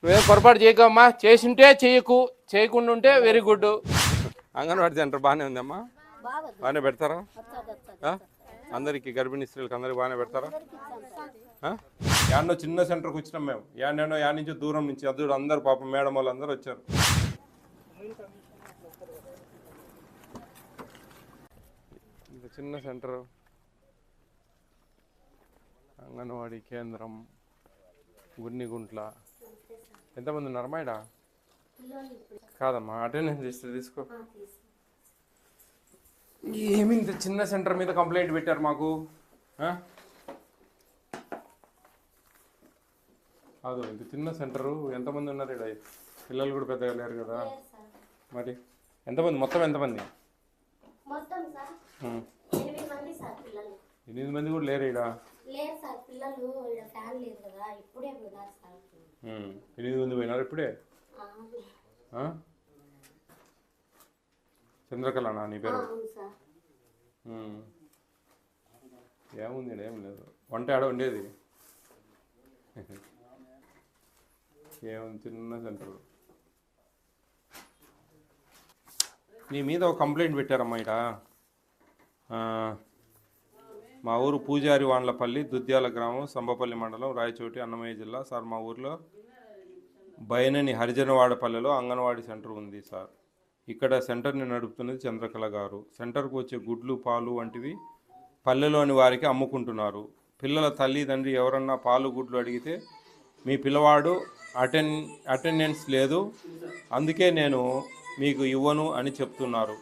నువ్వేం పొరపాటు చేయకమ్మా, చేసింటే చేయకు, చేయకుండా ఉంటే వెరీ గుడ్. అంగన్వాడీ సెంటర్ బాగానే ఉందమ్మా, బాగానే పెడతారా? అందరికి గర్భిణీ స్త్రీలకు అందరికి బాగానే పెడతారా? యాన్నో చిన్న సెంటర్కి వచ్చినాం మేము, యాన్నో యా నుంచి దూరం నుంచి అదుడు అందరు పాపం మేడం వాళ్ళు అందరూ వచ్చారు. ఇంత చిన్న సెంటర్, అంగన్వాడీ కేంద్రం గున్నిగుంట్ల. ఎంతమంది ఉన్నారమ్మా ఇక్కడ? కాదమ్మా, అటెండెన్స్ తీసుకో. ఏమి ఇంత చిన్న సెంటర్ మీద కంప్లైంట్ పెట్టారు మాకు? కాదు, ఇంత చిన్న సెంటరు ఎంతమంది ఉన్నారు ఇక్కడ? పిల్లలు కూడా పెద్దగా లేరు కదా మరి? ఎంతమంది మొత్తం? ఎంతమంది? 8 మంది కూడా లేరు ఇక్కడ? 8 మంది పోయినారు ఇప్పుడే? చంద్రకళనా నీ పేరు? ఏముంది, ఏం లేదు. వంట ఆడ ఉండేది ఏముంది, చిన్న సెంటర్. నీ మీద ఒక కంప్లైంట్ పెట్టారమ్మా ఇక్కడ. మా ఊరు పూజారి వాండ్లపల్లి, దుద్యాల గ్రామం, సంబపల్లి మండలం, రాయచోటి, అన్నమయ్య జిల్లా. సార్, మా ఊర్లో బైనని హరిజనవాడపల్లెలో అంగన్వాడీ సెంటర్ ఉంది సార్. ఇక్కడ సెంటర్ని నడుపుతున్నది చంద్రకళ గారు. సెంటర్కు వచ్చే గుడ్లు, పాలు వంటివి పల్లెలోని వారికి అమ్ముకుంటున్నారు. పిల్లల తల్లిదండ్రి ఎవరన్నా పాలు గుడ్లు అడిగితే మీ పిల్లవాడు అటెండెన్స్ లేదు, అందుకే నేను మీకు ఇవ్వను అని చెప్తున్నారు.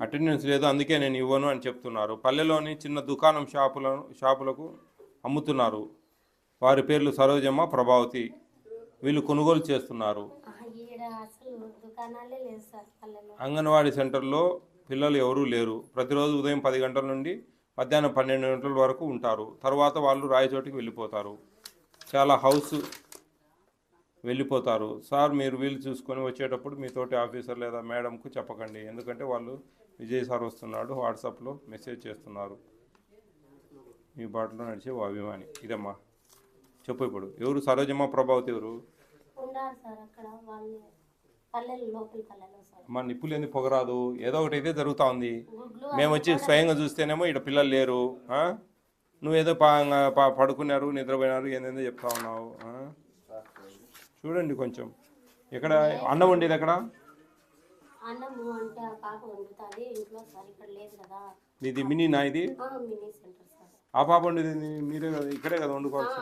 అటెండెన్స్ లేదు, అందుకే నేను ఇవ్వను అని చెప్తున్నారు. పల్లెలోని చిన్న దుకాణం షాపులకు అమ్ముతున్నారు. వారి పేర్లు సరోజమ్మ, ప్రభావతి. వీళ్ళు కొనుగోలు చేస్తున్నారు. అంగన్వాడీ సెంటర్లో పిల్లలు ఎవరూ లేరు. ప్రతిరోజు ఉదయం 10 గంటల నుండి మధ్యాహ్నం 12 గంటల వరకు ఉంటారు. తర్వాత వాళ్ళు రాయచోటికి వెళ్ళిపోతారు. చాలా హౌస్ వెళ్ళిపోతారు. సార్, మీరు వీలు చూసుకొని వచ్చేటప్పుడు మీ తోటి ఆఫీసర్ లేదా మేడంకు చెప్పకండి, ఎందుకంటే వాళ్ళు విజయ్ సార్ వస్తున్నాడు వాట్సాప్లో మెసేజ్ చేస్తున్నారు. మీ బాటలో నడిచే ఓ అభిమాని. ఇదమ్మా చెప్పు. ఇప్పుడు ఎవరు సరోజమ్మ, ప్రభావతి ఎవరు? అమ్మా, నిప్పులు ఎందుకు పొగరాదు? ఏదో ఒకటి అయితే జరుగుతూ ఉంది. మేము వచ్చి స్వయంగా చూస్తేనేమో ఇక్కడ పిల్లలు లేరు, నువ్వేదో పడుకున్నారు, నిద్రపోయినారు, ఏందేందో చెప్తా ఉన్నావు. చూడండి కొంచెం. ఎక్కడ అన్నం వండేది? ఎక్కడ ఇది మినీనా? ఇది ఆ పాప వండేది మీరే కదా, ఇక్కడే కదా వండుకోవచ్చు.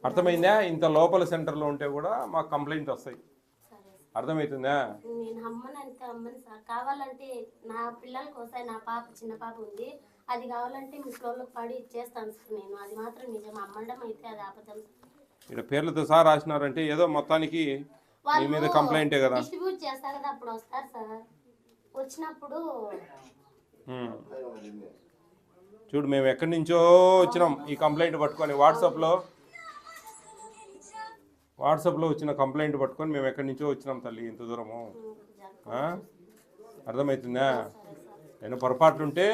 అర్థమైందా? ఇంత లోపల సెంటర్లో ఉంటే కూడా మాకు కంప్లైంట్ వస్తాయి. అర్థమవుతుందా? నేను అమ్మని అంటే అమ్మని సార్, కావాలంటే నా పిల్లల కోసం, నా పాప చిన్న పాప ఉంది, అది కావాలంటే మీ ఫ్లోర్లో పడి ఇచ్చేస్తాను సార్. నేను అది మాత్రం నిజం, అమ్మడం అయితే అది అబద్ధం. ఇక్కడ పేర్లతో సార్ రాసినారంటే ఏదో మొత్తానికి మీ మీద కంప్లైంటే కదా. డిస్ట్రిబ్యూట్ చేస్తారు కదా, అప్పుడు వస్తారు సార్. వచ్చినప్పుడు చూడు, మేము ఎక్కడి నుంచో వచ్చినాం ఈ కంప్లైంట్ పట్టుకొని. వాట్సాప్లో వచ్చిన కంప్లైంట్ పట్టుకొని మేము ఎక్కడి నుంచో వచ్చినాం తల్లి, ఇంత దూరము. అర్థమవుతుందా? నేను పొరపాట్లుంటే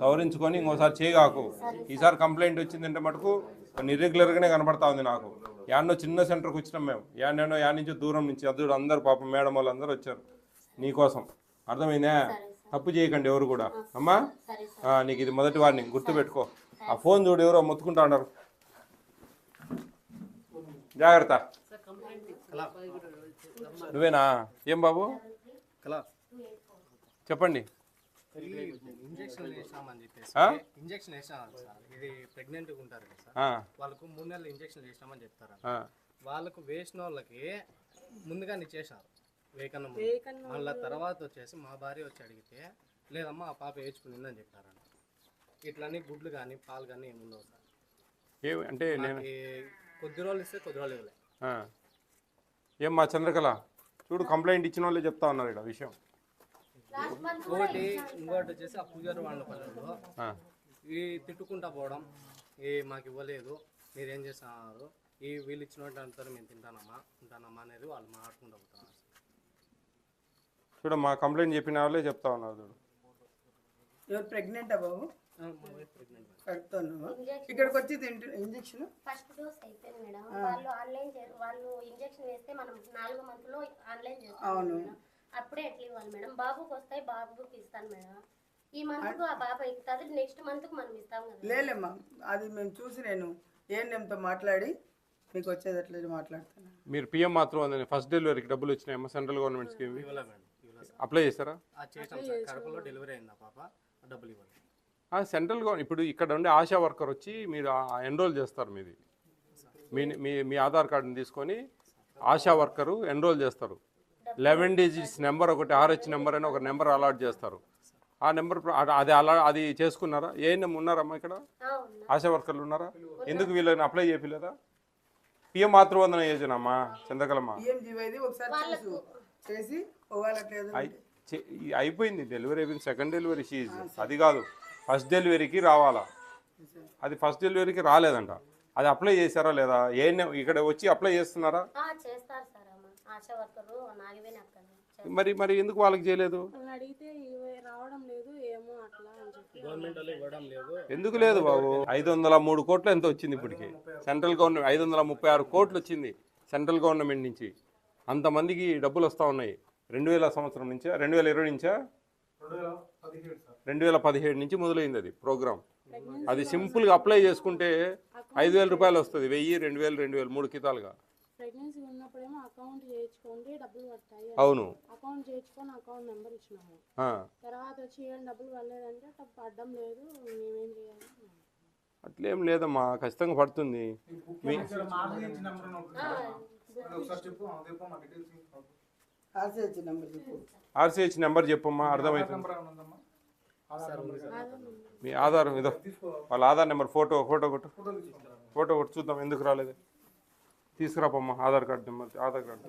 సవరించుకొని ఇంకోసారి చేయగాకు. ఈసారి కంప్లైంట్ వచ్చిందంటే మటుకు ఇర్రెగ్యులర్గానే కనబడతా ఉంది నాకు. యాన్నో చిన్న సెంటర్కి వచ్చినాం మేము, యా నుంచి దూరం నుంచి అదుడు అందరు పాపం మేడం వాళ్ళు అందరూ వచ్చారు నీకోసం. అర్థమైందా? తప్పు చేయకండి ఎవరు కూడా. అమ్మా, నీకు ఇది మొదటి వార్నింగ్, గుర్తుపెట్టుకో. ఆ ఫోన్ చూడు, ఎవరో మొత్తుకుంటా ఉన్నారు, జాగ్రత్త. నువ్వేనా? ఏం బాబు చెప్పండి. ఇంజక్షన్ వేసామని చెప్పేసి ఇంజక్షన్ వేసాం సార్. ఇది ప్రెగ్నెంట్ ఉంటారు కదా సార్, వాళ్ళకు 3 నెలలు ఇంజక్షన్ వేసినామని చెప్తారు. వాళ్ళకు వేసిన వాళ్ళకి ముందుగానే ఇచ్చేసారు వేకన్నం. మళ్ళీ తర్వాత వచ్చేసి మా భార్య వచ్చి అడిగితే లేదమ్మా ఆ పాప వేసుకునిందని చెప్పారండి. ఇట్లన్నీ గుడ్లు కానీ పాలు కానీ ఏమి ఉండవు సార్. అంటే కొద్ది రోజులు ఇస్తే కొద్ది రోజులు ఇవ్వలే. ఏం మా చంద్రకళ చూడు, కంప్లైంట్ ఇచ్చిన వాళ్ళే చెప్తా ఉన్నారు ఇక్కడ విషయం. ఇంకోటి వచ్చేసి ఆ పూజారి వాళ్ళ పల్లెల్లో ఈ తిట్టుకుంటా పోవడం, మాకు ఇవ్వలేదు, మీరేం చేస్తున్నారు, వీళ్ళు ఇచ్చిన అంటారు మేము తింటానమ్మా అనేది వాళ్ళు మాట్లాడుకుంటూ పోతున్నారు. చూడమ్మా కంప్లైంట్ చెప్పిన వాళ్ళే చెప్తా ఉన్నారు చూడు. ఎవరు ప్రెగ్నెంటా బాబు? మా వైఫ్ ప్రెగ్నెంట్. కడుతున్నావా? ఇక్కడికి వచ్చి ఇంజక్షన్ ఫస్ట్ డోస్ అయిపోయింది మేడం. వాళ్ళు ఆన్లైన్ వాళ్ళు ఇంజెక్షన్ వేస్తే మనం 4 మంత్లో ఆన్లైన్ చేస్తాం మేడం. అప్పుడే ఎట్లా ఇవ్వాలి మేడం? బాబుకి వస్తాయి, బాబుకి ఇస్తాను మేడం. ఈ మంత్కు ఆ బాబు ఎక్కుతుంది, నెక్స్ట్ మంత్కు మనం ఇస్తాం కదా. లేలేమ్మా, అది మేము చూసి నేను ఏఎన్ఎంతో మాట్లాడి మీకు వచ్చేది ఎట్లా మాట్లాడుతున్నాను. మీరు పిఎం మాతృవందన ఫస్ట్ డెలివరీకి డబ్బులు వచ్చినాయమ్మా సెంట్రల్ గవర్నమెంట్ స్కీమ్ ఇవ్వలే మేడం, ఇవ్వలే సార్. అప్లై చేస్తారా? చేసాం సార్, కడపలో డెలివరీ అయింది ఆ పాప, డబ్బులు ఇవ్వాలి. సెంట్రల్ గవర్నమెంట్ ఇప్పుడు ఇక్కడ ఉండే ఆశా వర్కర్ వచ్చి మీరు ఎన్రోల్ చేస్తారు. మీది మీ మీ మీ ఆధార్ కార్డుని తీసుకొని ఆశా వర్కరు ఎన్రోల్ చేస్తారు. 11 డిజిట్స్ నెంబర్ ఒకటి RH నెంబర్ అని ఒక నెంబర్ అలాట్ చేస్తారు. ఆ నెంబర్ అది చేసుకున్నారా? ఏఎన్ఎం ఉన్నారమ్మా ఇక్కడ? ఆశా వర్కర్లు ఉన్నారా? ఎందుకు వీళ్ళని అప్లై చేయలేదా? పిఎం మాతృవందన యోజన అమ్మా చంద్రకళమ్మ పిఎంజీవైది ఒకసారి చేసి అయిపోయింది. డెలివరీ అయిపోయింది, సెకండ్ డెలివరీ షీజ్. అది కాదు, ఫస్ట్ డెలివరీకి రావాలా. అది ఫస్ట్ డెలివరీకి రాలేదంట. అది అప్లై చేశారా లేదా? ఏఎన్ఎం ఇక్కడ వచ్చి అప్లై చేస్తున్నారా? చేస్తారు సార్. ఆశా వర్కరు నాగవేణి అక్క. మరి ఎందుకు వాళ్ళకి చేయలేదు? అడిగితే రావడం లేదు ఏమో అట్లా అని చెప్పి గవర్నమెంట్ వాళ్ళు ఇవ్వడం లేదు. ఎందుకు లేదు బాబు? 503 కోట్లు ఎంత వచ్చింది ఇప్పటికి సెంట్రల్ గవర్నమెంట్? 536 కోట్లు వచ్చింది సెంట్రల్ గవర్నమెంట్ నుంచి. అంతమందికి డబ్బులు వస్తూ ఉన్నాయి. 2000 సంవత్సరం నుంచా, 2020 నుంచా, 2017 నుంచి మొదలైంది అది ప్రోగ్రామ్. అది సింపుల్గా అప్లై చేసుకుంటే 5,000 రూపాయలు వస్తుంది. 1000, 2000, 2000 3 కితాలుగా. ప్రెగ్నెన్సీ ఉన్నప్పుడేమో అకౌంట్ చేయించుకోండి డబ్బులు పడతాయి. అవును, అకౌంట్ చేయించుకొని అకౌంట్ నెంబర్ ఇచ్చినాము. తర్వాత వచ్చి ఏం డబ్బులు పడలేదంటే పడ్డం లేదు, మేమేం చేయాలి? అట్లేం లేదమ్మా, ఖచ్చితంగా పడుతుంది. RCH నెంబర్ చెప్పమ్మా, అర్థమవుతుంది. మీ ఆధార్ ఇదో, వాళ్ళ ఆధార్ నెంబర్ ఫోటో కొట్టు చూద్దాం ఎందుకు రాలేదు. తీసుకురాపమ్మా Aadhaar card number. Aadhaar card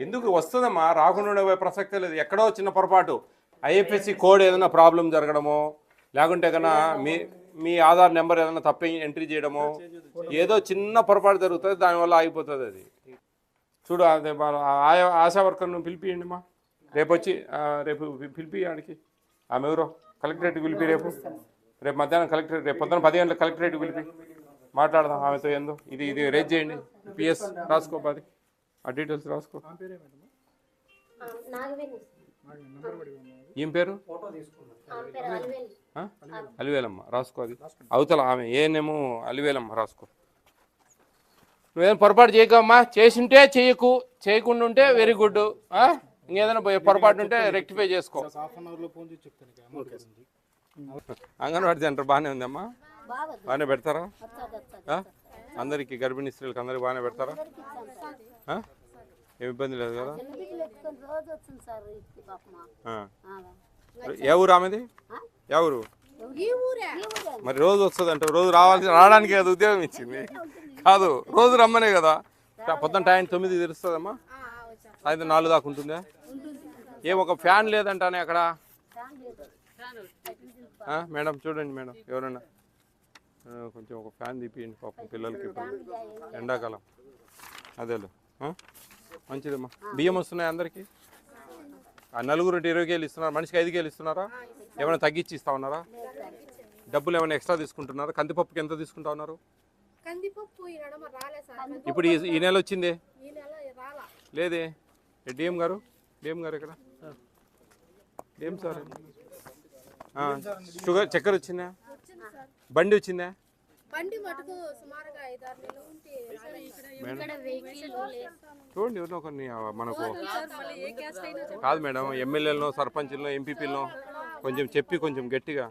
ఎందుకు వస్తుందమ్మా? రాకుండా ఉండే ప్రసక్తే లేదు. ఎక్కడో చిన్న పొరపాటు, IFSC కోడ్ ఏదైనా ప్రాబ్లం జరగడమో, లేకుంటే కన్నా మీ ఆధార్ నెంబర్ ఏదైనా తప్ప ఎంట్రీ చేయడమో, ఏదో చిన్న పొరపాటు జరుగుతుంది, దానివల్ల ఆగిపోతుంది అది. చూడు, అదే ఆశా వర్కర్ను పిలిపియండి మా. రేపు పిలిపి ఆడికి. ఆమె ఎవరో కలెక్టరేట్కి పిలిపి. రేపు మధ్యాహ్నం రేపు పొద్దున 10 గంటలకు కలెక్టరేట్కి పిలిపి మాట్లాడదాం ఆమెతో. ఏందో ఇది రేజ్ చేయండి. PS రాసుకో, అది ఆ డీటెయిల్స్ రాసుకో. ఏం పేరు? అలివేలమ్మ రాసుకో. అది అవతల ఆమె ఏనేమో అలివేలమ్మ రాసుకో. నువ్వేం పొరపాటు చేయకమ్మా. చేసింటే చేయకు, చేయకుండా ఉంటే వెరీ గుడ్. ఇంకేదైనా పొరపాటు ఉంటే రెక్టిఫై చేసుకో. అంగన్వాడీ సెంటర్ బాగానే ఉందమ్మా? బాగానే పెడతారా? అందరికీ గర్భిణీ స్త్రీలకు అందరికి బాగానే పెడతారా? ఏమి ఇబ్బంది లేదు కదా? ఏ ఊరు ఆమెది? ఎవరు? మరి రోజు వస్తుంది అంటే రోజు రావడానికి కదా ఉద్యోగం ఇచ్చింది కాదు, రోజు రమ్మనే కదా. పొద్దున్న టైం 9 తెరుస్తుందమ్మా, సాయంత్రం 4 దాకా ఉంటుందా? ఏం ఒక ఫ్యాన్ లేదంటానే అక్కడ? మేడం చూడండి మేడం, ఎవరన్నా కొంచెం ఒక ఫ్యాన్ తీపియండి పాపం పిల్లలకి. ఇప్పుడు ఎండాకాలం అదేలే. మంచిదమ్మా. బియ్యం వస్తున్నాయి అందరికీ? ఆ నలుగురు 20 కేలు ఇస్తున్నారు, మనిషికి 5 కేలు ఇస్తున్నారా? ఏమైనా తగ్గించి ఇస్తా ఉన్నారా? డబ్బులు ఏమైనా ఎక్స్ట్రా తీసుకుంటున్నారా? కందిపప్పుకి ఎంత తీసుకుంటా ఉన్నారు? ఇప్పుడు ఈ నెల వచ్చిందే లేదే? డిఎం గారు ఇక్కడ ఏం సార్? షుగర్ చక్కెర వచ్చిందా? బండి వచ్చిందా? చూడండి ఎవరినో కొన్ని మనకు కాదు మేడం, ఎమ్మెల్యేలను సర్పంచ్లను ఎంపీపీలను కొంచెం చెప్పి కొంచెం గట్టిగా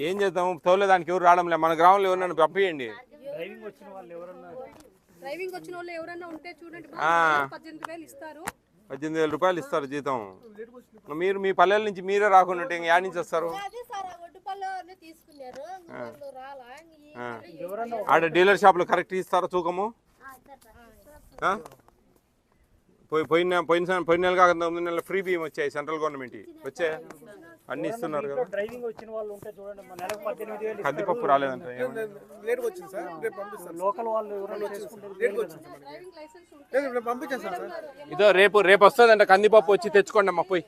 ఏం చేద్దాం. తోలేదానికి ఎవరు రావడం లేదు. మన గ్రామంలో ఎవరన్నా పంపించండి. డ్రైవింగ్ వచ్చిన వాళ్ళు ఎవరైనా ఉంటే చూడండి, 18,000 ఇస్తారు. 18,000 రూపాయలు ఇస్తారు జీతం. మీరు మీ పల్లెల నుంచి మీరే రాకుండా ఉంటే యాడ్ నుంచి వస్తారు? ఆడ డీలర్ షాప్లో కరెక్ట్ ఇస్తారా తూకము? పోయిన నెల కాకుండా 9 నెలల ఫ్రీ బియ్యం వచ్చాయి సెంట్రల్ గవర్నమెంట్ వచ్చాయి. అన్ని ఇస్తున్నారు కదా. డ్రైవింగ్ వచ్చిన వాళ్ళు ఉంటే చూడండి, నెలకు 18,000 కందిపప్పు రాలేదంట. లేట్గా వచ్చింది సార్, రేపు పంపిస్తాను. లోకల్ వాళ్ళు ఎవరైనా చేసుకుంటే లేట్గా వచ్చింది సార్, రేపు పంపించాను సార్. ఇదో రేపు వస్తుందంట కందిపప్పు, వచ్చి తెచ్చుకోండి అమ్మ పోయి.